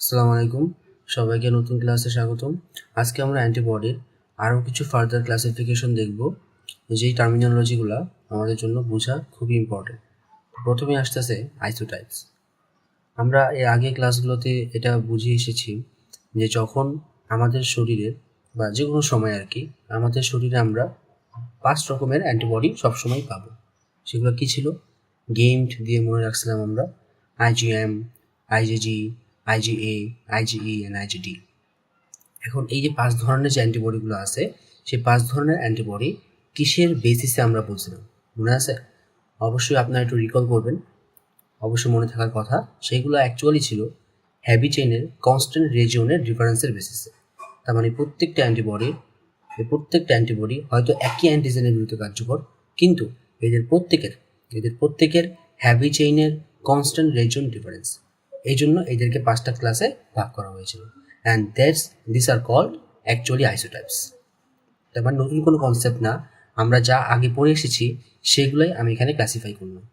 আসসালামু আলাইকুম, সবাইকে নতুন ক্লাসে স্বাগতম। আজকে আমরা অ্যান্টিবডির আরও কিছু ফার্দার ক্লাসিফিকেশন দেখব, যেই টার্মিনোলজিগুলো আমাদের জন্য বোঝা খুবই ইম্পর্টেন্ট। প্রথমে আসতেছে আইসোটাইপস। আমরা এর আগে ক্লাসগুলোতে এটা বুঝিয়ে এসেছি যে যখন আমাদের শরীরের বা যে কোনো সময় আর কি আমাদের শরীরে আমরা 5 রকমের অ্যান্টিবডি সবসময় পাবো। সেগুলো কী ছিল? গেমড দিয়ে মনে রাখছিলাম আমরা IgM, IgG, IgA, IgE and IgD. এখন এই যে 5 ধরনের যে অ্যান্টিবডিগুলো আছে, সেই 5 ধরনের অ্যান্টিবডি কিসের বেসিসে আমরা বলছিলাম মনে আছে? অবশ্যই আপনারা একটু রিকল করবেন, অবশ্যই মনে থাকার কথা। সেইগুলো অ্যাকচুয়ালি ছিল হ্যাভি চেইনের কনস্ট্যান্ট রেজিওনের ডিফারেন্সের বেসিসে। তার মানে প্রত্যেকটা অ্যান্টিবডি হয়তো একই অ্যান্টিজেনের বিরুদ্ধে কার্যকর, কিন্তু এদের প্রত্যেকের হ্যাভি চেইনের কনস্ট্যান্ট রেজিওন ডিফারেন্স। এই জন্য এদেরকে 5টা ক্লাসে ভাগ করা হয়েছিল, and this are called actually isotypes. তার মানে নতুন কোনো কনসেপ্ট না, আমরা যা আগে পড়ে এসেছি সেগুলোই আমি এখানে ক্লাসিফাই করলাম।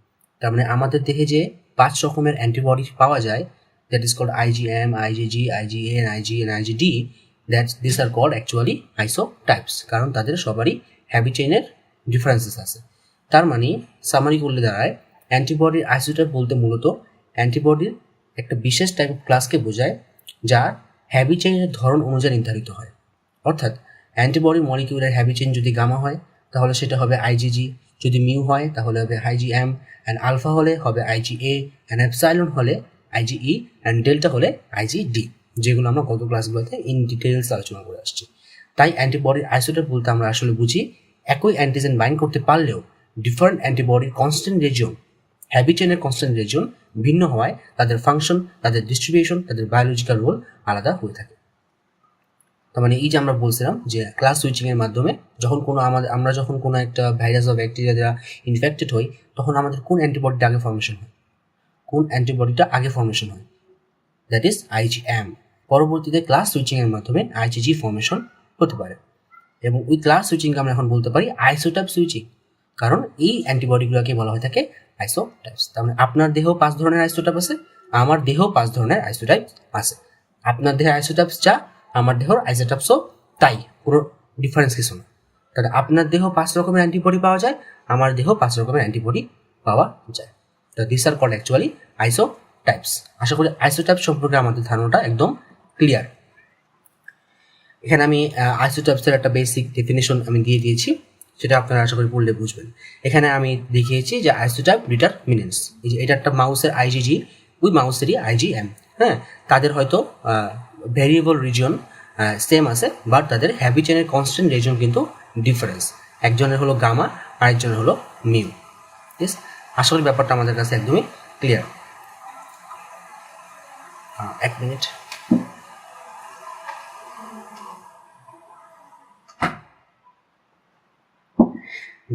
তার মানে আমাদের দেহে যে 5 রকমের অ্যান্টিবডি পাওয়া যায়, that is called IgM, IgG, IgA, Ig and IgD, this are called actually isotypes, কারণ তাদের সবারই হ্যাভি চেইনের ডিফারেন্সেস আছে। তার মানে সামারি করলে দাঁড়ায় অ্যান্টিবডির আইসোটাইপ বলতে মূলত অ্যান্টিবডির একটা বিশেষ টাইপ অফ ক্লাসকে বোঝায়, যার হ্যাভি চেইনের ধরন অনুযায়ী নির্ধারিত হয়। অর্থাৎ অ্যান্টিবডি মলিকিউলের হ্যাভি চেইন যদি গামা হয় তাহলে সেটা হবে আইজিজি, যদি মিউ হয় তাহলে হবে আইজিএম, অ্যান্ড আলফা হলে হবে আইজিএ, অ্যান্ড এপসাইলন হলে আইজিই, অ্যান্ড ডেল্টা হলে আইজিডি, যেগুলো আমরা গত ক্লাসগুলোতে ইন ডিটেলস আলোচনা করে আসছি। তাই অ্যান্টিবডির আইসোটোপ বলতে আমরা আসলে বুঝি একই অ্যান্টিজেন বাইন্ড করতে পারলেও ডিফারেন্ট অ্যান্টিবডির কনস্ট্যান্ট রিজিয়ন, হ্যাভি চেইনের কনস্ট্যান্ট রিজিয়ন ভিন্ন হওয়ায় তাদের ফাংশন, তাদের ডিস্ট্রিবিউশন, তাদের বায়োলজিক্যাল রোল আলাদা হয়ে থাকে। তার মানে এই যে আমরা বলছিলাম যে ক্লাস সুইচিংয়ের মাধ্যমে আমরা যখন কোনো একটা ভাইরাস বা ব্যাকটেরিয়া দ্বারা ইনফেক্টেড হই, তখন আমাদের কোন অ্যান্টিবডিটা আগে ফর্মেশন হয়? That is IgM. পরবর্তীতে ক্লাস সুইচিংয়ের মাধ্যমে আইজিজি ফর্মেশন হতে পারে, এবং ওই ক্লাস সুইচিংকে আমরা এখন বলতে পারি আইসোটাইপ সুইচিং, কারণ এই অ্যান্টিবডিগুলোকে বলা হয়ে থাকে আইসোটাইপস। তার মানে আপনার দেহেও 5 ধরনের আইসোটাইপ আছে, আমার দেহেও 5 ধরনের আইসোটাইপ আছে। আপনার দেহের আইসোটাইপস যা, আমার দেহের আইসোটাইপসও তাই, পুরো ডিফারেন্স কিছু না। তাহলে আপনার দেহ 5 রকমের অ্যান্টিবডি পাওয়া যায়, আমার দেহ 5 রকমের অ্যান্টিবডি পাওয়া যায়। তো দিস আর কল্ড অ্যাকচুয়ালি আইসোটাইপস। আশা করি আইসোটাইপ সম্পর্কে আমাদের ধারণাটা একদম ক্লিয়ার। এখানে আমি আইসোটাইপসের একটা বেসিক ডেফিনেশন আমি দিয়ে দিয়েছি, সেটা আপনারা আশা করি পড়লে বুঝবেন। এখানে আমি দেখিয়েছি যে আইসোটাইপ ডিটারমিনেন্টস, এই যে এটা একটা মাউসের আইজিজি, ওই মাউসেরই আইজিএম। হ্যাঁ, তাদের হয়তো ভ্যারিয়েবল রিজিয়ন সেম আছে, বাট তাদের হ্যাভি চেইনের কনস্ট্যান্ট রিজিয়ন কিন্তু ডিফারেন্স। একজনের হলো গামা, আরেকজনের হলো মিউ। ঠিক, আশা করি ব্যাপারটা আমাদের কাছে একদমই ক্লিয়ার। 1 মিনিট।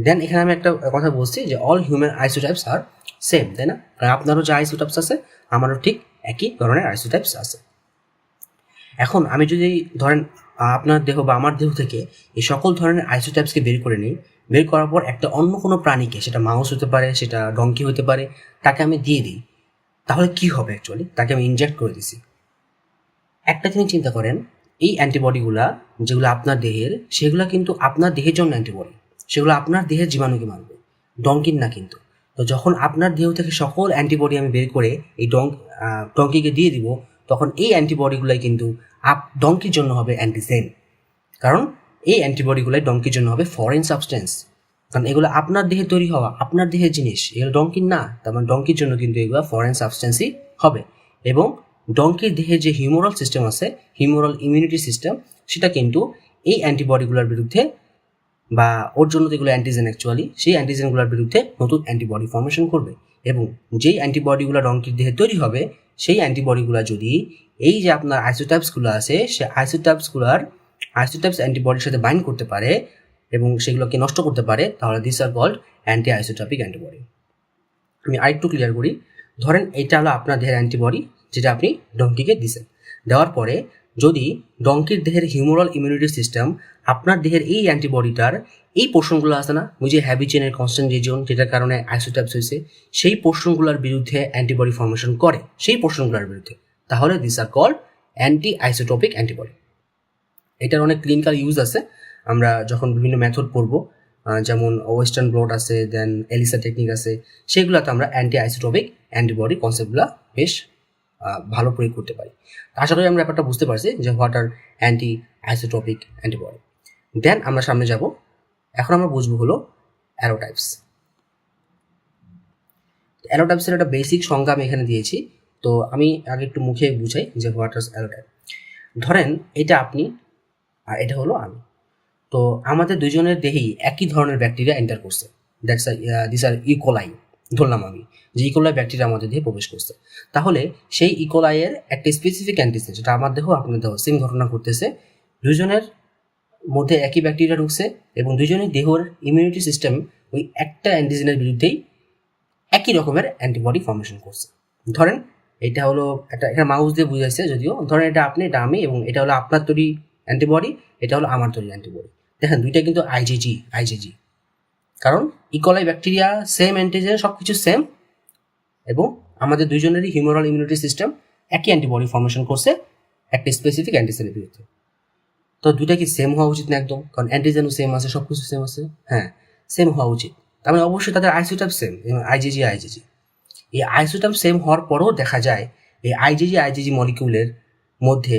দেন এখানে আমি একটা কথা বলছি যে অল হিউম্যান আইসোটাইপস আর সেম, তাই না? কারণ আপনারও যে আইসোটাইপস আছে, আমারও ঠিক একই ধরনের আইসোটাইপস আছে। এখন আমি যদি ধরেন আপনার দেহ বা আমার দেহ থেকে এই সকল ধরনের আইসোটাইপসকে বের করে নিই, বের করার পর একটা অন্য কোনো প্রাণীকে, সেটা মাউস হতে পারে, সেটা ডঙ্কি হতে পারে, তাকে আমি দিয়ে দিই, তাহলে কি হবে? অ্যাকচুয়ালি তাকে আমি ইনজেক্ট করে দিছি। একটা জিনিস চিন্তা করেন, এই অ্যান্টিবডিগুলা যেগুলো আপনার দেহের, সেগুলো কিন্তু আপনার দেহের জন্য অ্যান্টিবডি, সেগুলো আপনার দেহের জীবাণুকে মারবে, ডঙ্কির না কিন্তু। তো যখন আপনার দেহ থেকে সকল অ্যান্টিবডি আমি বের করে এই ডঙ্কিকে দিয়ে দিব, তখন এই অ্যান্টিবডিগুলাই কিন্তু ডঙ্কির জন্য হবে অ্যান্টিজেন, কারণ এই অ্যান্টিবডিগুলাই ডঙ্কির জন্য হবে ফরেন সাবস্টেন্স, কারণ এগুলো আপনার দেহে তৈরি হওয়া, আপনার দেহের জিনিস, এগুলো ডঙ্কির না। তার মানে ডঙ্কির জন্য কিন্তু এগুলো ফরেন সাবস্টেন্সই হবে। এবং ডঙ্কির দেহে যে হিউমোরাল সিস্টেম আছে, হিউমোরাল ইমিউনিটি সিস্টেম, সেটা কিন্তু এই অ্যান্টিবডিগুলোর বিরুদ্ধে, বা ওর জন্য যেগুলো অ্যান্টিজেন অ্যাকচুয়ালি, সেই অ্যান্টিজেনগুলোর বিরুদ্ধে নতুন অ্যান্টিবডি ফর্মেশন করবে। এবং যেই অ্যান্টিবডিগুলো ডঙ্কির দেহে তৈরি হবে, সেই অ্যান্টিবডিগুলো যদি এই যে আপনার আইসোটাইপসগুলো আছে, সেই আইসোটাইপস অ্যান্টিবডির সাথে বাইন্ড করতে পারে এবং সেগুলোকে নষ্ট করতে পারে, তাহলে this are called anti isotopic antibody. আমি আরেকটু ক্লিয়ার করি। ধরেন এটা হলো আপনার দেহের অ্যান্টিবডি, যেটা আপনি ডঙ্কিকে দিছেন। দেওয়ার পরে যদি ডঙ্কির দেহের হিউমোরাল ইমিউনিটি সিস্টেম আপনার দেহের এই অ্যান্টিবডিটার এই পোর্শনগুলো আছে না, ওই যে হ্যাভি চেইনের কনস্ট্যান্ট রিজিয়ন, যেটার কারণে আইসোটাইপস হয়েছে, সেই পোর্শনগুলোর বিরুদ্ধে অ্যান্টিবডি ফর্মেশন করে, সেই পোর্শনগুলোর বিরুদ্ধে, তাহলে this are called anti isotopic antibody. এটার অনেক ক্লিনিক্যাল ইউজ আছে, আমরা যখন বিভিন্ন মেথড পড়বো, যেমন ওয়েস্টার্ন ব্লট আছে, দেন এলিসা টেকনিক আছে, সেগুলোতে আমরা অ্যান্টি আইসোটোপিক অ্যান্টিবডি কনসেপ্টগুলো বেশ ভালো প্রয়োগ করতে পারি। আশা করি আমরা ব্যাপারটা বুঝতে পারছি যে what are anti isotopic antibody. Then আমরা সামনে যাব, এখন আমরা বুঝবো হলো অ্যালোটাইপস। অ্যালোটাইপসের একটা বেসিক সংজ্ঞা আমি এখানে দিয়েছি, তো আমি আগে একটু মুখে বুঝাই যে হোয়াট আর অ্যালোটাইপ। ধরেন এটা আপনি আর এটা হলো আমি, তো আমাদের দুজনের দেহেই একই ধরনের ব্যাকটেরিয়া এন্টার করছে, দ্যাটস দিস আর ইকোলাই, ধরলাম আমি যে ইকোলাই ব্যাকটেরিয়া আমাদের দেহে প্রবেশ করছে। তাহলে সেই ইকোলাইয়ের একটা স্পেসিফিক অ্যান্টিজেন, যেটা আমার দেহ আপনার দেহ সেম ঘটনা করতেছে, দুজনের মধ্যে একই ব্যাকটেরিয়া ঢুকছে এবং দুজনের দেহের ইমিউনিটি সিস্টেম ওই একটা অ্যান্টিজেনের বিরুদ্ধেই একই রকমের অ্যান্টিবডি ফর্মেশন করছে। ধরেন এটা হলো একটা, এখানে মাউস দিয়ে বুঝাইছে যদিও, ধরেন এটা আপনি, এটা আমি, এবং এটা হলো আপনার তৈরি অ্যান্টিবডি, এটা হলো আমার তৈরি অ্যান্টিবডি। দেখেন দুইটা কিন্তু আইজিজি, কারণ ইকোলাই ব্যাকটেরিয়া সেম অ্যান্টিজেন, সব কিছু সেম, এবং আমাদের দুইজনেরই হিউমারাল ইমিউনিটি সিস্টেম একই অ্যান্টিবডি ফর্মেশন করছে একটা স্পেসিফিক অ্যান্টিজেনের বিরুদ্ধে। তো দুইটা কি সেম হওয়া উচিত না একদম, কারণ অ্যান্টিজেনও সেম আছে, সব কিছু সেম আছে, হ্যাঁ সেম হওয়া উচিত। তার মানে অবশ্যই তাদের আইসোটাইপ সেম, আইজিজি। এই আইসোটাইপ সেম হওয়ার পরেও দেখা যায় এই আইজিজি মলিকিউলের মধ্যে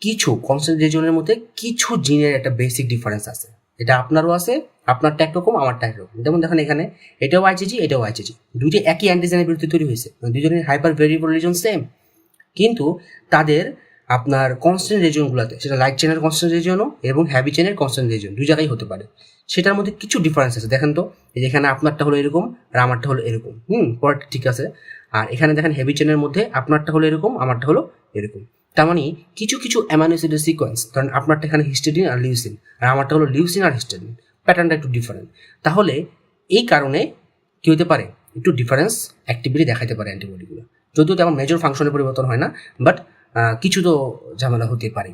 কিছু কনসেন্ট্রেশনের মধ্যে কিছু জিনের একটা বেসিক ডিফারেন্স আছে। এটা আপনারও আছে, আপনারটা একরকম, আমারটা একরকম। যেমন দেখেন এখানে এটাও আইজিজি, দুইটি একই অ্যান্টিজেনের বিরুদ্ধে তৈরি হয়েছে, দুজনের হাইপার ভেরিয়েবল রিজন সেম, কিন্তু তাদের আপনার কনস্ট্যান্ট রিজিয়নগুলোতে, সেটা লাইট চেনের কনস্ট্যান্ট রিজিয়নও এবং হ্যাভি চেনের কনস্ট্যান্ট রিজিয়ন, দুই জায়গায় হতে পারে, সেটার মধ্যে কিছু ডিফারেন্স আছে। দেখেন তো এখানে আপনারটা হলো এরকম আর আমারটা হলো এরকম, পরেরটা ঠিক আছে। আর এখানে দেখেন হেভি চেনের মধ্যে আপনারটা হলো এরকম, আমারটা হলো এরকম। তার মানে কিছু কিছু অ্যামাইনো অ্যাসিডের সিকোয়েন্স, কারণ আপনারটা এখানে হিস্টিডিন আর লিউসিন, আর আমারটা হলো লিউসিন আর হিস্টিডিন, প্যাটার্নটা একটু ডিফারেন্ট। তাহলে এই কারণে কি হতে পারে, একটু ডিফারেন্স অ্যাক্টিভিটি দেখাতে পারে অ্যান্টিবডিগুলো, যদিও তেমন মেজর ফাংশনের পরিবর্তন হয় না, বাট কিছু তো ঝামেলা হতে পারে।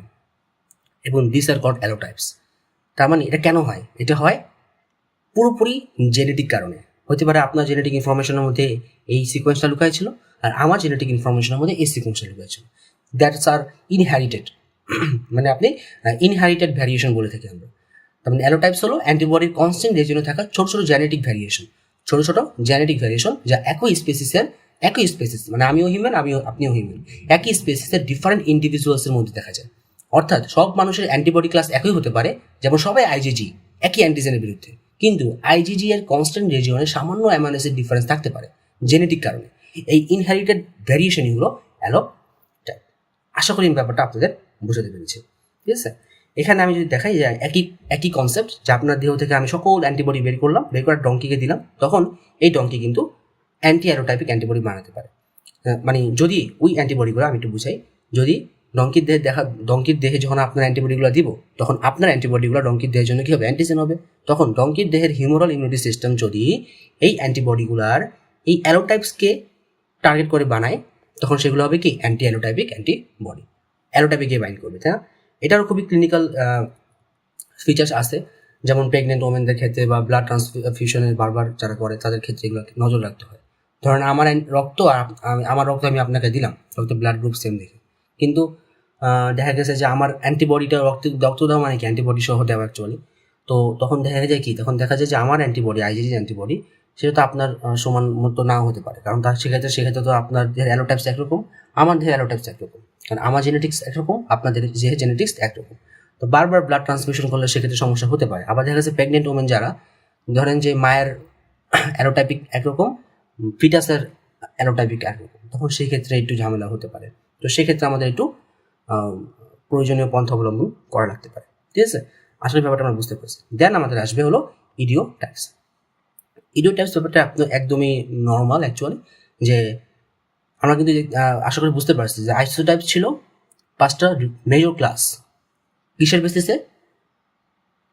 এবং দিস আর কল্ড অ্যালোটাইপস। তার মানে এটা কেন হয়, এটা হয় পুরোপুরি জেনেটিক কারণে। হতে পারে আপনার জেনেটিক ইনফরমেশনের মধ্যে এই সিকোয়েন্সটা লুকাই ছিল, আর আমার জেনেটিক ইনফরমেশনের মধ্যে এই সিকোয়েন্সটা লুকাই ছিল, দ্যাটস আর ইনহেরিটেড। মানে আপনি ইনহেরিটেড ভ্যারিয়েশন বলে থাকি আমরা। তার মানে অ্যালোটাইপস হলো অ্যান্টিবডির কনস্ট্যান্ট রিজিয়নে থাকা ছোট ছোট জেনেটিক ভ্যারিয়েশন, যা একই স্পেসিস, মানে আমিও হিউম্যান, আপনিও হিউম্যান, একই স্পেসিসের ডিফারেন্ট ইন্ডিভিজুয়ালসের মধ্যে দেখা যায়। অর্থাৎ সব মানুষের অ্যান্টিবডি ক্লাস একই হতে পারে, যেমন সবাই আইজিজি, একই অ্যান্টিজেনের বিরুদ্ধে, কিন্তু আইজিজি এর কনস্ট্যান্ট রিজিয়নে সামান্য অ্যামাইনো অ্যাসিড ডিফারেন্স থাকতে পারে জেনেটিক কারণে। এই ইনহেরিটেড ভ্যারিয়েশনই হলো অ্যালোটাইপ। আশা করি ব্যাপারটা আপনাদের বুঝাতে পেরেছি, ঠিক আছে। এখানে আমি যদি দেখাই যে একই কনসেপ্ট, যে আপনার দেহ থেকে আমি সকল অ্যান্টিবডি বের করে ডঙ্কিকে দিলাম, তখন এই ডঙ্কি কিন্তু অ্যান্টি অ্যালোটাইপিক অ্যান্টিবডি বানাতে পারে। মানে যদি ওই অ্যান্টিবডিগুলো, আমি একটু বুঝাই, যদি ডঙ্কির দেহে যখন আপনার অ্যান্টিবডিগুলো দিব, তখন আপনার অ্যান্টিবডিগুলো ডঙ্কির দেহের জন্য কি হবে, অ্যান্টিজেন হবে। তখন ডঙ্কির দেহের হিউমারাল ইমিউনিটি সিস্টেম যদি এই অ্যান্টিবডিগুলার এই অ্যালোটাইপসকে টার্গেট করে বানায়, তখন সেগুলো হবে কি অ্যান্টি অ্যালোটাইপিক অ্যান্টিবডি, অ্যালোটাইপিকে বাইন্ড করবে, তাই না। এটারও খুবই ক্লিনিক্যাল ফিচার্স আছে, যেমন প্রেগনেন্ট ওমেনদের ক্ষেত্রে বা ব্লাড ট্রান্সফিউশনের বারবার যারা করে তাদের ক্ষেত্রে এগুলো নজর রাখতে হয়। ধরেন আমার রক্ত আর আমার রক্ত আমি আপনাকে দিলাম, রক্ত ব্লাড গ্রুপ সেম দেখে, কিন্তু দেখা গেছে যে আমার অ্যান্টিবডিটা রক্ত দেওয়া মানে কি অ্যান্টিবডি সহ দেওয়া অ্যাকচুয়ালি। তো তখন দেখা যায় কি, তখন দেখা যায় যে আমার অ্যান্টিবডি, আইজিজি অ্যান্টিবডি, সেটা তো আপনার সমান মতো নাও হতে পারে, কারণ তার সেক্ষেত্রে তো আপনার দেহের অ্যালোটাইপস একরকম, আমার দেহের অ্যালোটাইপস একরকম, কারণ আমার জেনেটিক্স একরকম, আপনাদের দেহের জেনেটিক্স একরকম। তো বারবার ব্লাড ট্রান্সমিশন করলে সেক্ষেত্রে সমস্যা হতে পারে। আবার দেখা গেছে প্রেগনেন্ট ওমেন যারা, ধরেন যে মায়ের অ্যালোটাইপিক একরকম, ফিটাসের অ্যালোটাইপিক একরকম, তখন সেই ক্ষেত্রে একটু ঝামেলা হতে পারে। তো সেক্ষেত্রে আমাদের একটু প্রয়োজনীয় পন্থা অবলম্বন করা লাগতে পারে, ঠিক আছে। আসলে ব্যাপারটা আমরা বুঝতে পারছি। দেন আমাদের আসবে হলো ইডিওটাইপস। ইডিওটাইপস ব্যাপারটা একদমই নর্মাল অ্যাকচুয়ালি, যে আমরা কিন্তু আশা করি বুঝতে পারছি যে আইসোটাইপস ছিল 5টা মেজর ক্লাস, কিসের বেসিসে,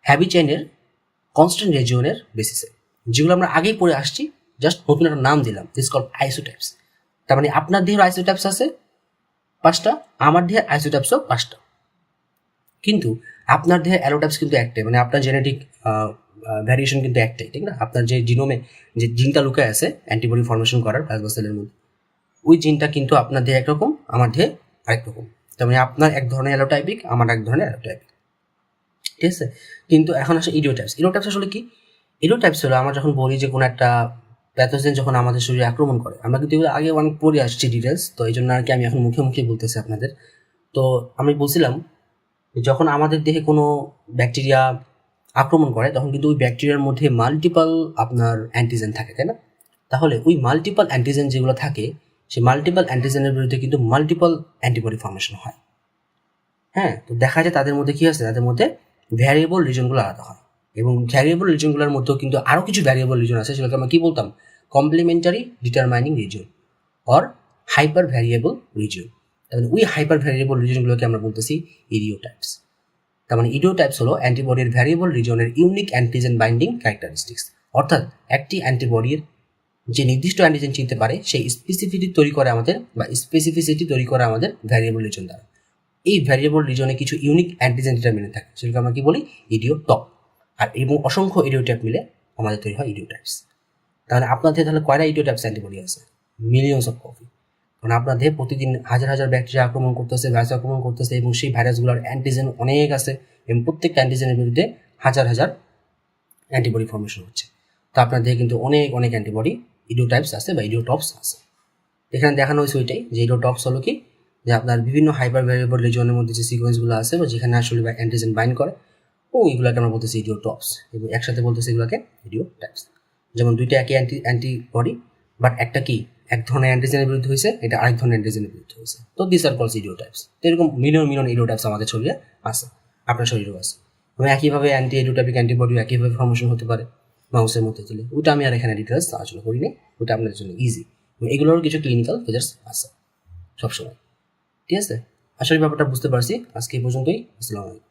হ্যাভি চেইনের কনস্ট্যান্ট রিজিয়নের বেসিসে, যেগুলো আমরা আগেই পড়ে আসছি, জাস্ট নতুন একটা নাম দিলাম, দিস কল আইসোটাইপস। তার মানে আপনার দেহের আইসোটাইপস আছে 5টা, আমার দেহের আইসোটাইপসও 5টা, কিন্তু আপনার দেহের অ্যালোটাইপস কিন্তু একটাই, মানে আপনার জেনেটিক ভ্যারিয়েশন কিন্তু একটাই, ঠিক না। আপনার যে জিনোমে যে জিনটা লুকায় আছে অ্যান্টিবডি ফর্মেশন করার প্লাজমা সেলের মধ্যে, ওই জিনটা কিন্তু আপনার দেহে একরকম, আমার দেহে আরেক রকম। তার মানে আপনার এক ধরনের অ্যালোটাইপিক, আমার এক ধরনের অ্যালোটাইপিক, ঠিক আছে। কিন্তু এখন আসে ইডিওটাইপস। ইডিওটাইপস আসলে কি? ইডিওটাইপস হলো আমরা যখন বলি যে কোনো একটা প্যাথোজেন যখন আমাদের শরীরে আক্রমণ করে, আমরা কিন্তু এগুলো আগে অনেক পড়ে আসছি ডিটেলস, তো এই জন্য আর কি আমি এখন মুখে মুখে বলতেছি আপনাদের। তো আমি বলছিলাম যখন আমাদের দেহে কোনো ব্যাকটেরিয়া আক্রমণ করে তখন কিন্তু ওই ব্যাকটেরিয়ার মধ্যে মাল্টিপল আপনার অ্যান্টিজেন থাকে, তাই না? তাহলে ওই মাল্টিপল অ্যান্টিজেন যেগুলো থাকে, সেই মাল্টিপল অ্যান্টিজেনের বিরুদ্ধে কিন্তু মাল্টিপল অ্যান্টিবডি ফর্মেশন হয়। হ্যাঁ, তো দেখা যায় তাদের মধ্যে কি আছে, তাদের মধ্যে ভ্যারিয়েবল রিজনগুলো আলাদা হয়, এবং ভ্যারিয়েবল রিজনগুলোর মধ্যেও কিন্তু আরও কিছু ভ্যারিয়েবল রিজন আছে, সেগুলোকে আমরা কি বলতাম, complementary determining region or hypervariable region. তাহলে ওই হাইপার ভ্যারিয়েবল রিজনগুলোকে আমরা বলতেছি ইডিওটাইপস। তার মানে ইডিওটাইপস হলো অ্যান্টিবডির ভ্যারিয়েবল রিজনের ইউনিক অ্যান্টিজেন বাইন্ডিং ক্যারেক্টারিস্টিক্স, অর্থাৎ একটি অ্যান্টিবডির যে নির্দিষ্ট অ্যান্টিজেন চিনতে পারে সেই স্পেসিফিসিটি তৈরি করে আমাদের ভ্যারিয়েবল রিজন দ্বারা। এই ভ্যারিয়েবল রিজনে কিছু ইউনিক অ্যান্টিজেন ডিটারমিনেন্ট থাকে, সেটাকে আমরা কি বলি, ইডিওটপ। আর এবং অসংখ্য ইডিওটাইপ মিলে আমাদের তৈরি হয় ইডিওটাইপস। তাহলে আপনাদের তাহলে কয়টা ইডিওটাইপস অ্যান্টিবডি আছে? Millions of copy. কারণ আপনাদের প্রতিদিন হাজার হাজার ব্যাকটেরিয়া আক্রমণ করতেছে, ভাইরাস আক্রমণ করতেছে, এবং সেই ভাইরাসগুলোর অ্যান্টিজেন অনেক আছে, এবং প্রত্যেকটা অ্যান্টিজেনের বিরুদ্ধে হাজার হাজার অ্যান্টিবডি ফর্মেশন হচ্ছে। তো আপনাদের কিন্তু অনেক অনেক অ্যান্টিবডি ইডিওটাইপস আছে বা ইডিওটপস আছে। এখানে দেখানো হয়েছে ওইটাই, যে ইডিওটপস হলো কি, যে আপনার বিভিন্ন হাইপার ভ্যারিয়েবল রিজনের মধ্যে যে সিকোয়েন্সগুলো আছে বা যেখানে আসলে অ্যান্টিজেন বাইন্ড করে, ও এগুলোকে আমরা বলতেছি ইডিওটপস, এবং একসাথে বলতেছি এগুলোকে ইডিওটাইপস। যেমন দুইটা একই অ্যান্টিবডি, বাট একটা কি এক ধরনের অ্যান্টিজেনের বিরুদ্ধে হয়েছে, এটা আরেক ধরনের অ্যান্টিজেনের বিরুদ্ধে হয়েছে, তো দিস আর কলস ইডিওটাইপস। তো এরকম মিলিয়ন মিলিয়ন ইডিওটাইপস আমাদের শরীরে আছে, আপনার শরীরেও আছে। এবং একইভাবে অ্যান্টি ইডিওটাইপিক অ্যান্টিবডি একইভাবে ফর্মেশন হতে পারে মাউসের মধ্যে দিলে, ওটা আমি আর এখানে ডিটেলস আলোচনা করিনি, ওটা আপনাদের জন্য ইজি। এগুলোরও কিছু ক্লিনিক্যাল ফিচার্স আছে সবসময়, ঠিক আছে। আসলে ব্যাপারটা বুঝতে পারছি। আজকে এই পর্যন্তই। আসসালামু আলাইকুম।